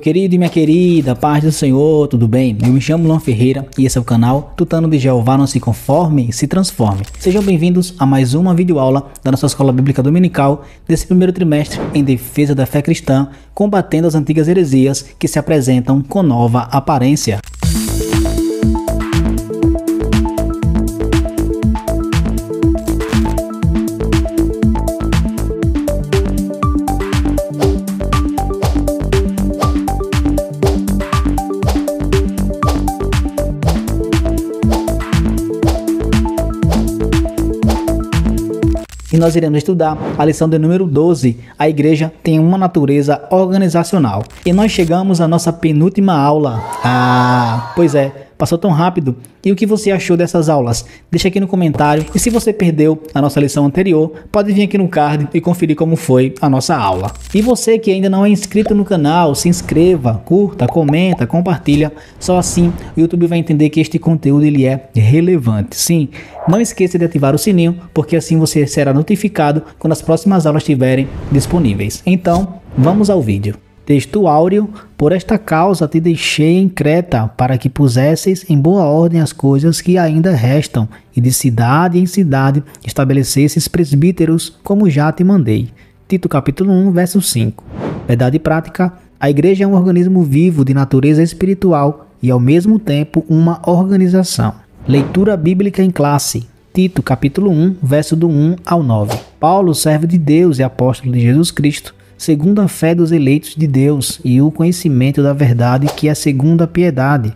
Querido e minha querida, paz do Senhor, tudo bem? Eu me chamo Luan Ferreira e esse é o canal Tutano de Jeová Não Se Conforme, Se Transforme. Sejam bem-vindos a mais uma videoaula da nossa Escola Bíblica Dominical desse primeiro trimestre em defesa da fé cristã, combatendo as antigas heresias que se apresentam com nova aparência. E nós iremos estudar a lição de número 12, a igreja tem uma natureza organizacional. E nós chegamos à nossa penúltima aula. Pois é, passou tão rápido. E o que você achou dessas aulas? Deixa aqui no comentário. E se você perdeu a nossa lição anterior, pode vir aqui no card e conferir como foi a nossa aula. E você que ainda não é inscrito no canal, se inscreva, curta, comenta, compartilha. Só assim o YouTube vai entender que este conteúdo ele é relevante. Sim, não esqueça de ativar o sininho, porque assim você será notificado quando as próximas aulas estiverem disponíveis. Então, vamos ao vídeo. Texto áureo: por esta causa te deixei em Creta, para que pusesseis em boa ordem as coisas que ainda restam, e de cidade em cidade estabelecesses presbíteros, como já te mandei. Tito capítulo 1, verso 5. Verdade prática: a igreja é um organismo vivo de natureza espiritual e ao mesmo tempo uma organização. Leitura bíblica em classe. Tito capítulo 1, verso do 1 ao 9. Paulo, servo de Deus e apóstolo de Jesus Cristo, segundo a fé dos eleitos de Deus e o conhecimento da verdade que é segundo a piedade,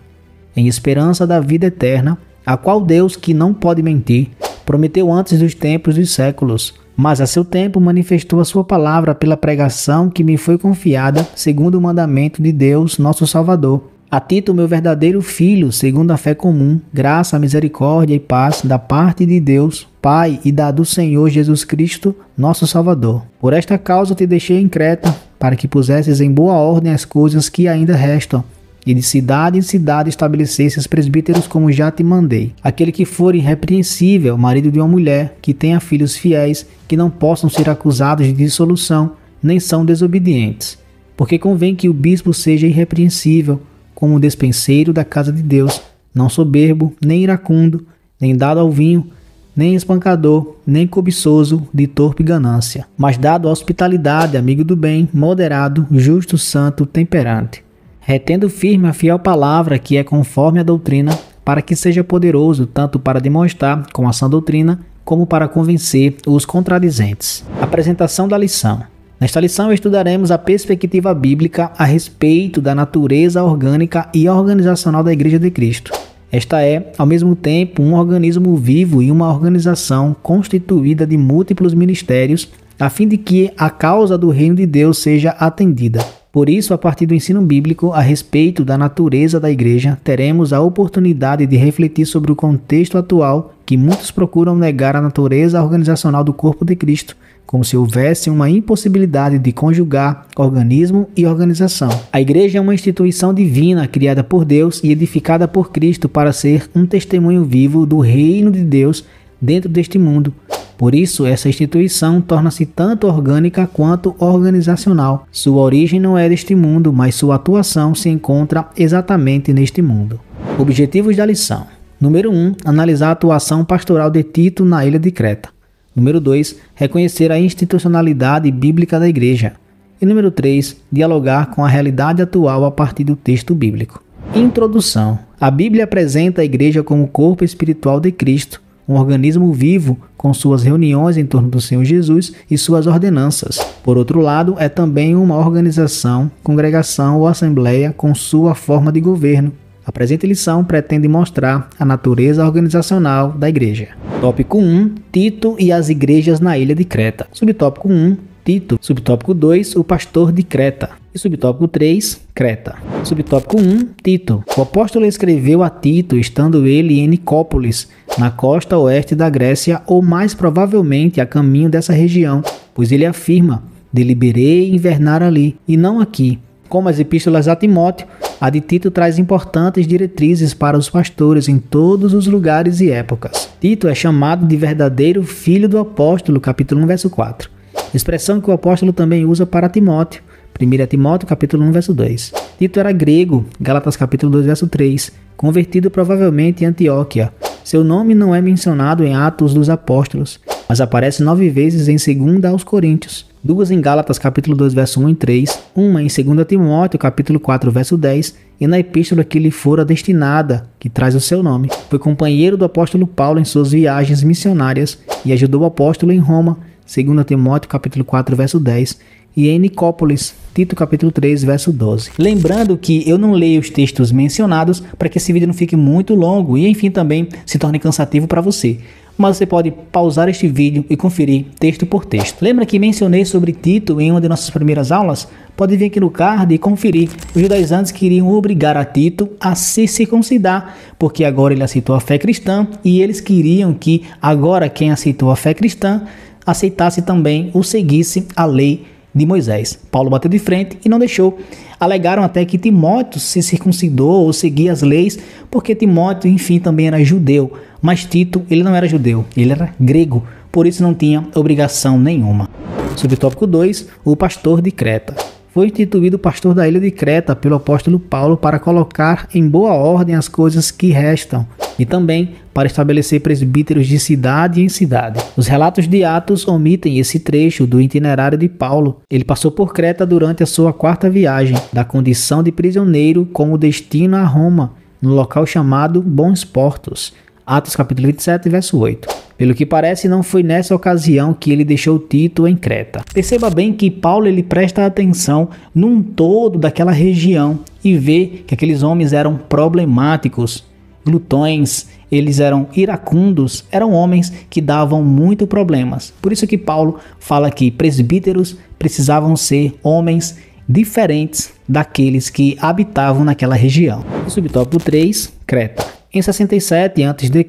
em esperança da vida eterna, a qual Deus, que não pode mentir, prometeu antes dos tempos dos séculos, mas a seu tempo manifestou a sua palavra pela pregação que me foi confiada, segundo o mandamento de Deus, nosso Salvador. A Tito, meu verdadeiro filho, segundo a fé comum, graça, misericórdia e paz da parte de Deus, Pai, e da do Senhor Jesus Cristo, nosso Salvador. Por esta causa te deixei em Creta, para que pusesses em boa ordem as coisas que ainda restam, e de cidade em cidade estabelecesses presbíteros como já te mandei. Aquele que for irrepreensível, marido de uma mulher, que tenha filhos fiéis, que não possam ser acusados de dissolução, nem são desobedientes. Porque convém que o bispo seja irrepreensível, como despenseiro da casa de Deus, não soberbo, nem iracundo, nem dado ao vinho, nem espancador, nem cobiçoso de torpe ganância, mas dado à hospitalidade, amigo do bem, moderado, justo, santo, temperante, retendo firme a fiel palavra que é conforme a doutrina, para que seja poderoso tanto para demonstrar com a sã doutrina, como para convencer os contradizentes. Apresentação da lição. Nesta lição estudaremos a perspectiva bíblica a respeito da natureza orgânica e organizacional da Igreja de Cristo. Esta é, ao mesmo tempo, um organismo vivo e uma organização constituída de múltiplos ministérios, a fim de que a causa do reino de Deus seja atendida. Por isso, a partir do ensino bíblico a respeito da natureza da Igreja, teremos a oportunidade de refletir sobre o contexto atual que muitos procuram negar a natureza organizacional do corpo de Cristo, como se houvesse uma impossibilidade de conjugar organismo e organização. A igreja é uma instituição divina criada por Deus e edificada por Cristo para ser um testemunho vivo do reino de Deus dentro deste mundo. Por isso, essa instituição torna-se tanto orgânica quanto organizacional. Sua origem não é deste mundo, mas sua atuação se encontra exatamente neste mundo. Objetivos da lição. Número 1. Analisar a atuação pastoral de Tito na ilha de Creta. Número 2. Reconhecer a institucionalidade bíblica da igreja. E número 3. Dialogar com a realidade atual a partir do texto bíblico. Introdução. A Bíblia apresenta a igreja como o corpo espiritual de Cristo, um organismo vivo com suas reuniões em torno do Senhor Jesus e suas ordenanças. Por outro lado, é também uma organização, congregação ou assembleia com sua forma de governo. A presente lição pretende mostrar a natureza organizacional da igreja. Tópico 1. Tito e as igrejas na ilha de Creta. Subtópico 1. Tito. Subtópico 2. O pastor de Creta. E subtópico 3. Creta. Subtópico 1. Tito. O apóstolo escreveu a Tito, estando ele em Nicópolis, na costa oeste da Grécia, ou mais provavelmente a caminho dessa região, pois ele afirma: deliberei invernar ali, e não aqui. Como as epístolas a Timóteo, a de Tito traz importantes diretrizes para os pastores em todos os lugares e épocas. Tito é chamado de verdadeiro filho do apóstolo, capítulo 1, verso 4. Expressão que o apóstolo também usa para Timóteo, 1 Timóteo, capítulo 1, verso 2. Tito era grego, Gálatas capítulo 2, verso 3, convertido provavelmente em Antioquia. Seu nome não é mencionado em Atos dos Apóstolos, mas aparece 9 vezes em 2 aos Coríntios, 2 em Gálatas capítulo 2, verso 1 e 3, uma em 2 Timóteo capítulo 4, verso 10, e na epístola que lhe fora destinada, que traz o seu nome. Foi companheiro do apóstolo Paulo em suas viagens missionárias e ajudou o apóstolo em Roma, 2 Timóteo capítulo 4, verso 10, e em Nicópolis, Tito capítulo 3, verso 12. Lembrando que eu não leio os textos mencionados para que esse vídeo não fique muito longo e enfim também se torne cansativo para você. Mas você pode pausar este vídeo e conferir texto por texto. Lembra que mencionei sobre Tito em uma de nossas primeiras aulas? Pode vir aqui no card e conferir. Os judaizantes queriam obrigar a Tito a se circuncidar, porque agora ele aceitou a fé cristã e eles queriam que agora quem aceitou a fé cristã aceitasse também ou seguisse a lei de Moisés. Paulo bateu de frente e não deixou. Alegaram até que Timóteo se circuncidou ou seguia as leis, porque Timóteo, enfim, também era judeu. Mas Tito, ele não era judeu, ele era grego, por isso não tinha obrigação nenhuma. Subtópico 2, o pastor de Creta. Foi instituído pastor da ilha de Creta pelo apóstolo Paulo para colocar em boa ordem as coisas que restam e também para estabelecer presbíteros de cidade em cidade. Os relatos de Atos omitem esse trecho do itinerário de Paulo. Ele passou por Creta durante a sua 4ª viagem, da condição de prisioneiro com o destino a Roma, no local chamado Bons Portos. Atos capítulo 27, verso 8. Pelo que parece, não foi nessa ocasião que ele deixou Tito em Creta. Perceba bem que Paulo ele presta atenção num todo daquela região e vê que aqueles homens eram problemáticos, glutões, eles eram iracundos, eram homens que davam muito problemas. Por isso que Paulo fala que presbíteros precisavam ser homens diferentes daqueles que habitavam naquela região. Subtópico 3, Creta. Em 67 a.C.,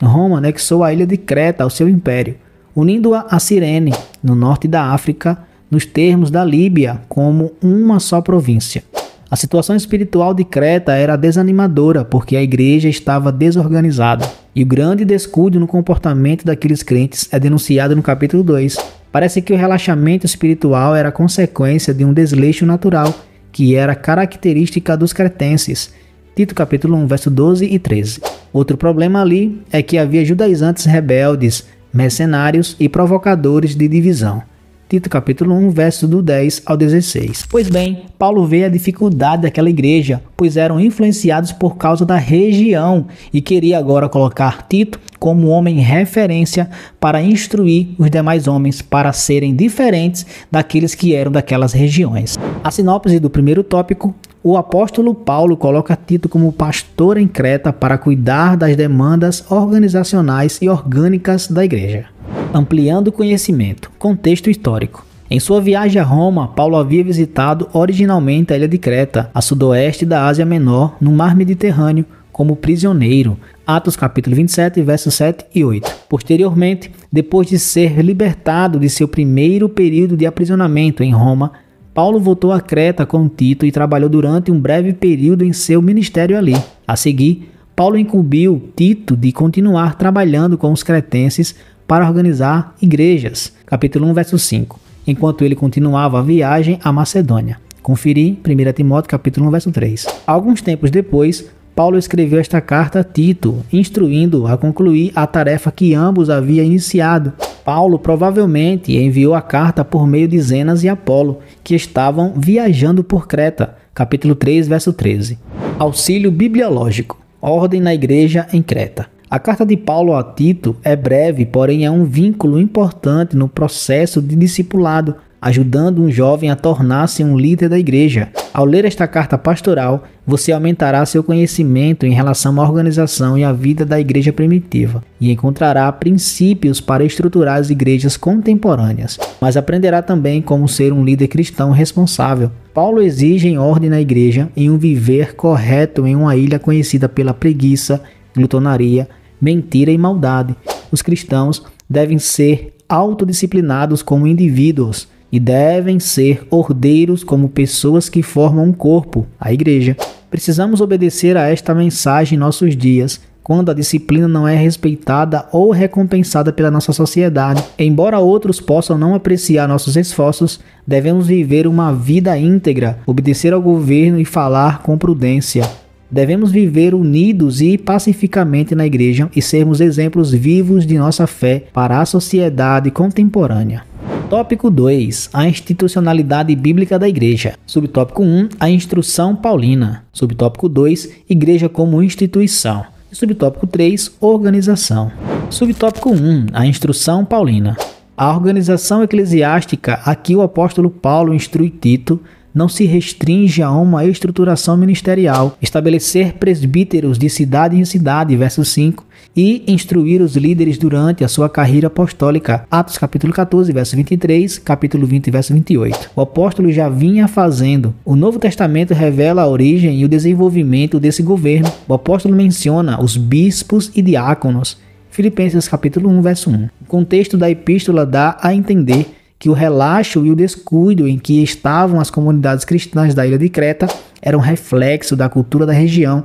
Roma anexou a ilha de Creta ao seu império, unindo-a a Cirene, no norte da África, nos termos da Líbia, como uma só província. A situação espiritual de Creta era desanimadora porque a igreja estava desorganizada, e o grande descuido no comportamento daqueles crentes é denunciado no capítulo 2. Parece que o relaxamento espiritual era consequência de um desleixo natural, que era característica dos cretenses. Tito capítulo 1, verso 12 e 13. Outro problema ali é que havia judaizantes rebeldes, mercenários e provocadores de divisão. Tito capítulo 1, verso do 10 ao 16. Pois bem, Paulo vê a dificuldade daquela igreja, pois eram influenciados por causa da região e queria agora colocar Tito como homem referência para instruir os demais homens para serem diferentes daqueles que eram daquelas regiões. A sinopse do primeiro tópico: o apóstolo Paulo coloca Tito como pastor em Creta para cuidar das demandas organizacionais e orgânicas da igreja. Ampliando o conhecimento. Contexto histórico. Em sua viagem a Roma, Paulo havia visitado originalmente a ilha de Creta, a sudoeste da Ásia Menor, no mar Mediterrâneo, como prisioneiro. Atos capítulo 27, versos 7 e 8. Posteriormente, depois de ser libertado de seu primeiro período de aprisionamento em Roma, Paulo voltou a Creta com Tito e trabalhou durante um breve período em seu ministério ali. A seguir, Paulo incumbiu Tito de continuar trabalhando com os cretenses para organizar igrejas. Capítulo 1, verso 5. Enquanto ele continuava a viagem à Macedônia. Conferi 1 Timóteo capítulo 1, verso 3. Alguns tempos depois, Paulo escreveu esta carta a Tito, instruindo-o a concluir a tarefa que ambos haviam iniciado. Paulo provavelmente enviou a carta por meio de Zenas e Apolo, que estavam viajando por Creta. Capítulo 3, verso 13. Auxílio bibliológico. Ordem na igreja em Creta. A carta de Paulo a Tito é breve, porém é um vínculo importante no processo de discipulado, ajudando um jovem a tornar-se um líder da igreja. Ao ler esta carta pastoral, você aumentará seu conhecimento em relação à organização e à vida da igreja primitiva e encontrará princípios para estruturar as igrejas contemporâneas, mas aprenderá também como ser um líder cristão responsável. Paulo exige ordem na igreja e um viver correto em uma ilha conhecida pela preguiça, glutonaria, mentira e maldade. Os cristãos devem ser autodisciplinados como indivíduos e devem ser ordeiros como pessoas que formam um corpo, a igreja. Precisamos obedecer a esta mensagem em nossos dias, quando a disciplina não é respeitada ou recompensada pela nossa sociedade. Embora outros possam não apreciar nossos esforços, devemos viver uma vida íntegra, obedecer ao governo e falar com prudência. Devemos viver unidos e pacificamente na igreja e sermos exemplos vivos de nossa fé para a sociedade contemporânea. Tópico 2. A institucionalidade bíblica da igreja. Subtópico 1. A instrução paulina. Subtópico 2. Igreja como instituição. Subtópico 3. Organização. Subtópico 1. A instrução paulina. A organização eclesiástica a que o apóstolo Paulo instrui Tito não se restringe a uma estruturação ministerial, estabelecer presbíteros de cidade em cidade, verso 5, e instruir os líderes durante a sua carreira apostólica, Atos capítulo 14, verso 23, capítulo 20, verso 28. O apóstolo já vinha fazendo. O Novo Testamento revela a origem e o desenvolvimento desse governo. O apóstolo menciona os bispos e diáconos, Filipenses capítulo 1, verso 1. O contexto da epístola dá a entender que o relaxo e o descuido em que estavam as comunidades cristãs da ilha de Creta eram reflexo da cultura da região.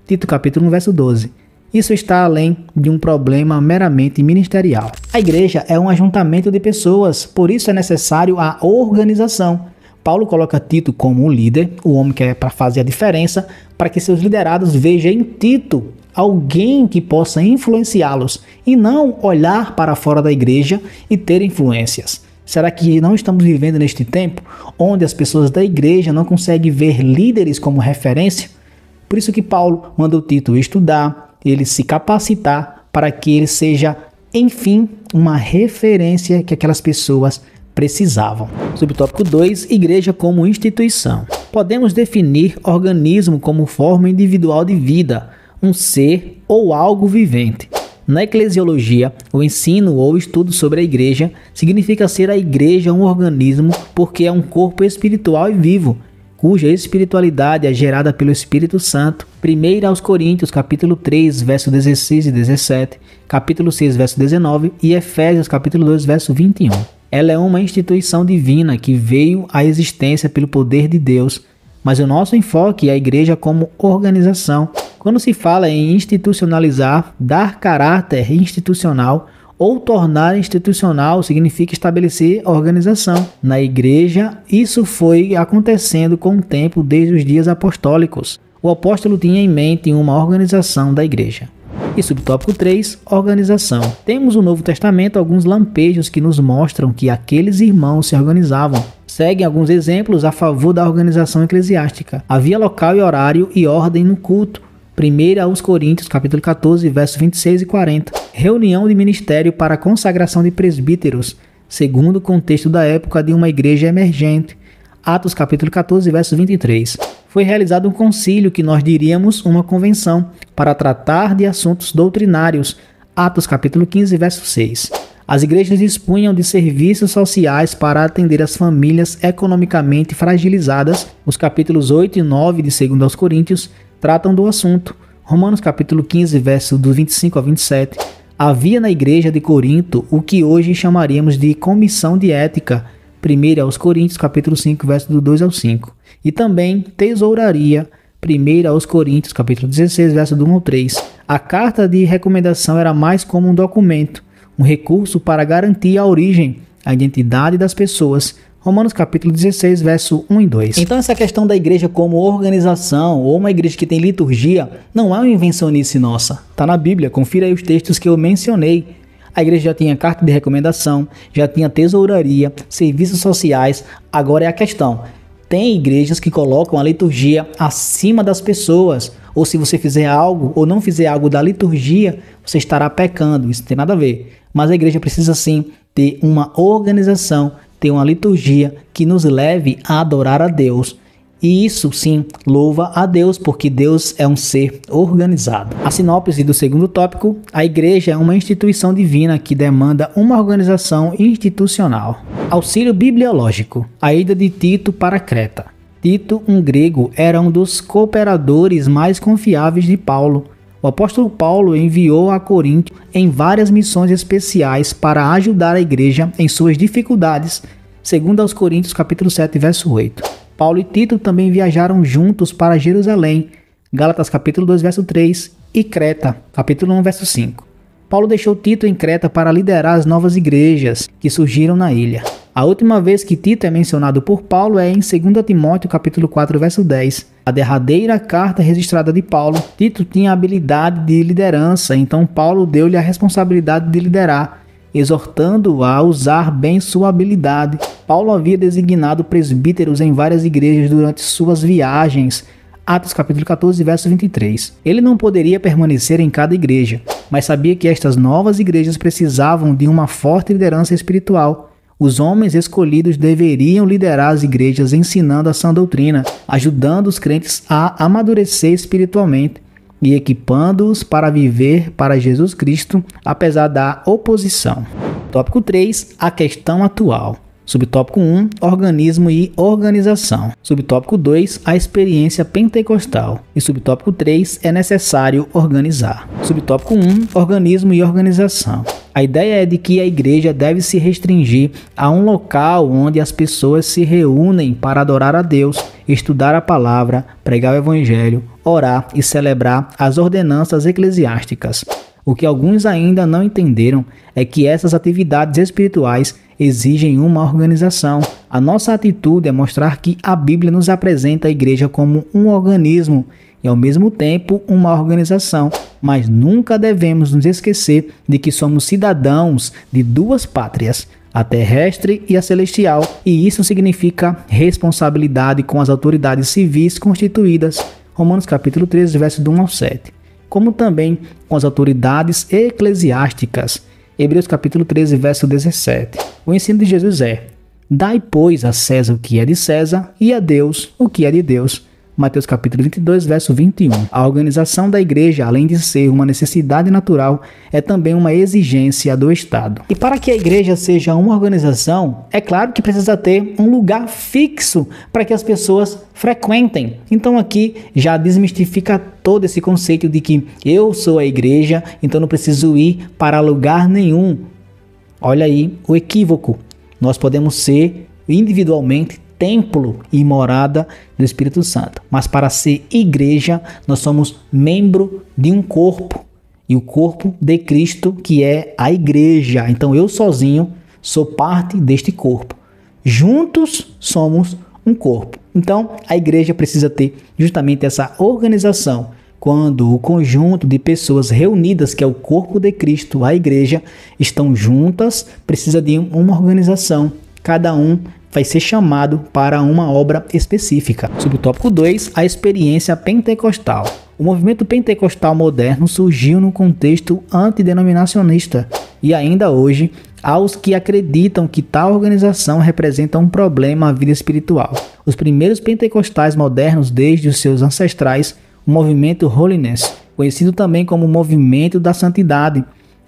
Tito capítulo 1, verso 12. Isso está além de um problema meramente ministerial. A igreja é um ajuntamento de pessoas, por isso é necessário a organização. Paulo coloca Tito como um líder, o homem que é para fazer a diferença, para que seus liderados vejam em Tito alguém que possa influenciá-los e não olhar para fora da igreja e ter influências. Será que não estamos vivendo neste tempo onde as pessoas da igreja não conseguem ver líderes como referência? Por isso que Paulo mandou Tito estudar, ele se capacitar para que ele seja, enfim, uma referência que aquelas pessoas precisavam. Subtópico 2. Igreja como instituição. Podemos definir organismo como forma individual de vida, um ser ou algo vivente. Na eclesiologia, o ensino ou estudo sobre a igreja significa ser a igreja um organismo porque é um corpo espiritual e vivo, cuja espiritualidade é gerada pelo Espírito Santo. 1 aos Coríntios, capítulo 3, verso 16 e 17, capítulo 6, verso 19 e Efésios, capítulo 2, verso 21. Ela é uma instituição divina que veio à existência pelo poder de Deus, mas o nosso enfoque é a igreja como organização. Quando se fala em institucionalizar, dar caráter institucional ou tornar institucional significa estabelecer organização. Na igreja, isso foi acontecendo com o tempo desde os dias apostólicos. O apóstolo tinha em mente uma organização da igreja. E subtópico 3, organização. Temos no Novo Testamento alguns lampejos que nos mostram que aqueles irmãos se organizavam. Seguem alguns exemplos a favor da organização eclesiástica. Havia local e horário e ordem no culto. 1 aos Coríntios, capítulo 14, versos 26 e 40. Reunião de ministério para a consagração de presbíteros, segundo o contexto da época de uma igreja emergente. Atos, capítulo 14, verso 23. Foi realizado um concílio que nós diríamos uma convenção para tratar de assuntos doutrinários. Atos, capítulo 15, verso 6. As igrejas dispunham de serviços sociais para atender as famílias economicamente fragilizadas. Os capítulos 8 e 9 de 2 aos Coríntios tratam do assunto. Romanos capítulo 15, verso do 25 ao 27. Havia na igreja de Corinto o que hoje chamaríamos de comissão de ética. 1 aos Coríntios capítulo 5, verso do 2 ao 5. E também tesouraria. 1 aos Coríntios capítulo 16, verso do 1 ao 3. A carta de recomendação era mais como um documento, um recurso para garantir a origem, a identidade das pessoas. Romanos capítulo 16, verso 1 e 2. Então essa questão da igreja como organização ou uma igreja que tem liturgia não é uma invencionice nossa. Está na Bíblia, confira aí os textos que eu mencionei. A igreja já tinha carta de recomendação, já tinha tesouraria, serviços sociais. Agora é a questão, tem igrejas que colocam a liturgia acima das pessoas. Ou se você fizer algo ou não fizer algo da liturgia, você estará pecando. Isso não tem nada a ver. Mas a igreja precisa sim ter uma organização, ter uma liturgia que nos leve a adorar a Deus. E isso sim louva a Deus, porque Deus é um ser organizado. A sinopse do segundo tópico: a igreja é uma instituição divina que demanda uma organização institucional. Auxílio bibliológico: a ida de Tito para Creta. Tito, um grego, era um dos cooperadores mais confiáveis de Paulo. O apóstolo Paulo enviou a Corinto em várias missões especiais para ajudar a igreja em suas dificuldades, segundo aos Coríntios capítulo 7, verso 8. Paulo e Tito também viajaram juntos para Jerusalém, Gálatas capítulo 2, verso 3, e Creta, capítulo 1, verso 5. Paulo deixou Tito em Creta para liderar as novas igrejas que surgiram na ilha. A última vez que Tito é mencionado por Paulo é em 2 Timóteo capítulo 4, verso 10. A derradeira carta registrada de Paulo. Tito tinha habilidade de liderança, então Paulo deu-lhe a responsabilidade de liderar, exortando-o a usar bem sua habilidade. Paulo havia designado presbíteros em várias igrejas durante suas viagens. Atos capítulo 14, verso 23. Ele não poderia permanecer em cada igreja, mas sabia que estas novas igrejas precisavam de uma forte liderança espiritual. Os homens escolhidos deveriam liderar as igrejas ensinando a sã doutrina, ajudando os crentes a amadurecer espiritualmente e equipando-os para viver para Jesus Cristo, apesar da oposição. Tópico 3. A questão atual. Subtópico 1, organismo e organização. Subtópico 2, a experiência pentecostal. E subtópico 3, é necessário organizar. Subtópico 1, organismo e organização. A ideia é de que a igreja deve se restringir a um local onde as pessoas se reúnem para adorar a Deus, estudar a palavra, pregar o evangelho, orar e celebrar as ordenanças eclesiásticas. O que alguns ainda não entenderam é que essas atividades espirituais exigem uma organização. A nossa atitude é mostrar que a Bíblia nos apresenta a igreja como um organismo e ao mesmo tempo uma organização, mas nunca devemos nos esquecer de que somos cidadãos de duas pátrias, a terrestre e a celestial, e isso significa responsabilidade com as autoridades civis constituídas. Romanos capítulo 13, verso 1 ao 7. Como também com as autoridades eclesiásticas. Hebreus capítulo 13, verso 17. O ensino de Jesus é: dai, pois, a César o que é de César e a Deus o que é de Deus. Mateus capítulo 22, verso 21. A organização da igreja, além de ser uma necessidade natural, é também uma exigência do Estado. E para que a igreja seja uma organização, é claro que precisa ter um lugar fixo para que as pessoas frequentem. Então aqui já desmistifica todo esse conceito de que eu sou a igreja, então não preciso ir para lugar nenhum. Olha aí o equívoco. Nós podemos ser individualmente templo e morada do Espírito Santo. Mas para ser igreja, nós somos membro de um corpo. E o corpo de Cristo, que é a igreja. Então eu sozinho sou parte deste corpo. Juntos somos um corpo. Então a igreja precisa ter justamente essa organização. Quando o conjunto de pessoas reunidas, que é o corpo de Cristo, a igreja, estão juntas, precisa de uma organização. Cada um vai ser chamado para uma obra específica. Subtópico 2, a experiência pentecostal. O movimento pentecostal moderno surgiu num contexto antidenominacionista e ainda hoje há os que acreditam que tal organização representa um problema à vida espiritual. Os primeiros pentecostais modernos, desde os seus ancestrais, o movimento Holiness, conhecido também como movimento da santidade,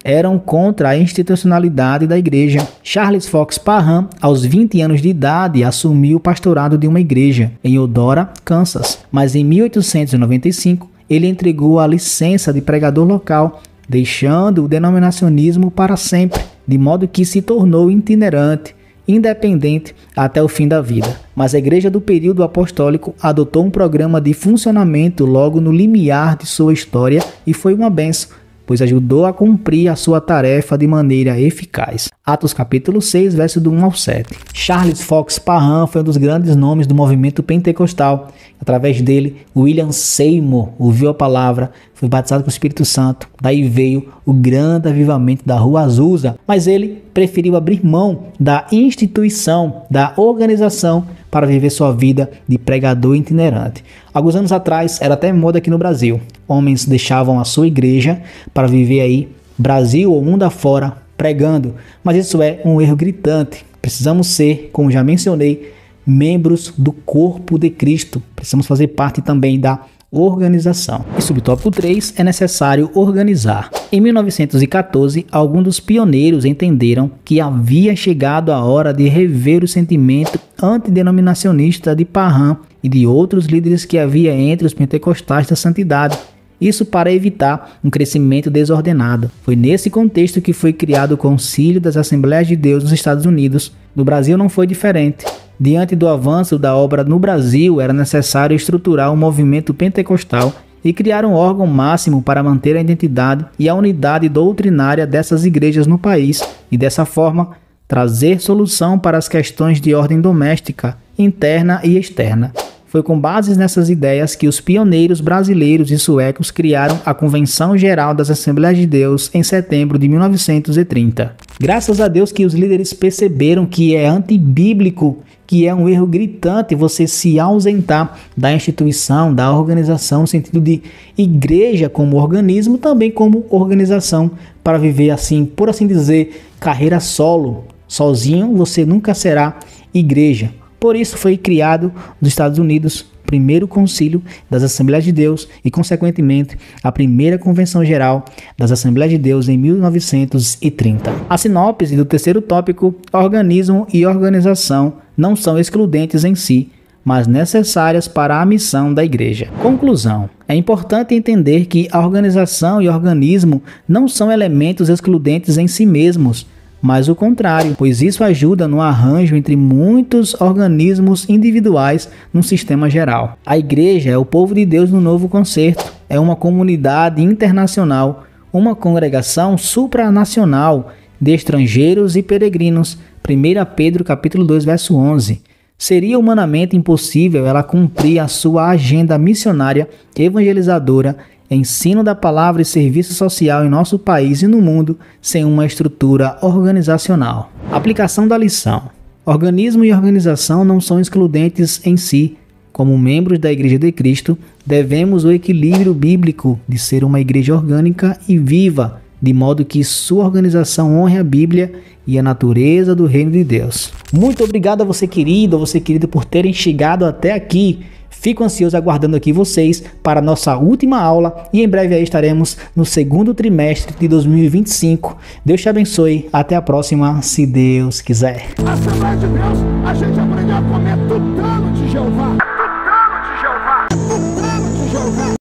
eram contra a institucionalidade da igreja. Charles Fox Parham, aos 20 anos de idade, assumiu o pastorado de uma igreja em Eudora, Kansas, mas em 1895 ele entregou a licença de pregador local, deixando o denominacionismo para sempre, de modo que se tornou itinerante, independente até o fim da vida. Mas a igreja do período apostólico adotou um programa de funcionamento logo no limiar de sua história e foi uma bênção, pois ajudou a cumprir a sua tarefa de maneira eficaz. Atos capítulo 6, verso do 1 ao 7. Charles Fox Parham foi um dos grandes nomes do movimento pentecostal. Através dele, William Seymour ouviu a palavra, foi batizado com o Espírito Santo. Daí veio o grande avivamento da Rua Azusa, mas ele preferiu abrir mão da instituição, da organização, para viver sua vida de pregador itinerante. Alguns anos atrás, era até moda aqui no Brasil. Homens deixavam a sua igreja para viver aí, Brasil ou mundo afora, pregando. Mas isso é um erro gritante. Precisamos ser, como já mencionei, membros do corpo de Cristo. Precisamos fazer parte também da organização. E subtópico 3, é necessário organizar. Em 1914, alguns dos pioneiros entenderam que havia chegado a hora de rever o sentimento antidenominacionista de Parham e de outros líderes que havia entre os pentecostais da santidade. Isso para evitar um crescimento desordenado. Foi nesse contexto que foi criado o Concílio das Assembleias de Deus nos Estados Unidos. No Brasil não foi diferente. Diante do avanço da obra no Brasil, era necessário estruturar um movimento pentecostal e criar um órgão máximo para manter a identidade e a unidade doutrinária dessas igrejas no país e, dessa forma, trazer solução para as questões de ordem doméstica, interna e externa. Foi com bases nessas ideias que os pioneiros brasileiros e suecos criaram a Convenção Geral das Assembleias de Deus em setembro de 1930. Graças a Deus que os líderes perceberam que é antibíblico, que é um erro gritante você se ausentar da instituição, da organização, no sentido de igreja como organismo, também como organização, para viver assim, por assim dizer, carreira solo. Sozinho você nunca será igreja. Por isso foi criado nos Estados Unidos o primeiro concílio das Assembleias de Deus e, consequentemente, a primeira Convenção Geral das Assembleias de Deus em 1930. A sinopse do terceiro tópico: organismo e organização não são excludentes em si, mas necessárias para a missão da igreja. Conclusão: é importante entender que a organização e organismo não são elementos excludentes em si mesmos, mas o contrário, pois isso ajuda no arranjo entre muitos organismos individuais num sistema geral. A igreja é o povo de Deus no novo concerto, é uma comunidade internacional, uma congregação supranacional de estrangeiros e peregrinos. 1 Pedro capítulo 2, verso 11. Seria humanamente impossível ela cumprir a sua agenda missionária, evangelizadora, ensino da palavra e serviço social em nosso país e no mundo sem uma estrutura organizacional. Aplicação da lição: organismo e organização não são excludentes em si. Como membros da Igreja de Cristo, devemos o equilíbrio bíblico de ser uma igreja orgânica e viva, de modo que sua organização honre a Bíblia e a natureza do reino de Deus. Muito obrigado a você, querido, a você, querido, por terem chegado até aqui. Fico ansioso aguardando aqui vocês para a nossa última aula e em breve aí estaremos no segundo trimestre de 2025. Deus te abençoe. Até a próxima, se Deus quiser. Assembleia de Deus, a gente aprendeu a comer tudo.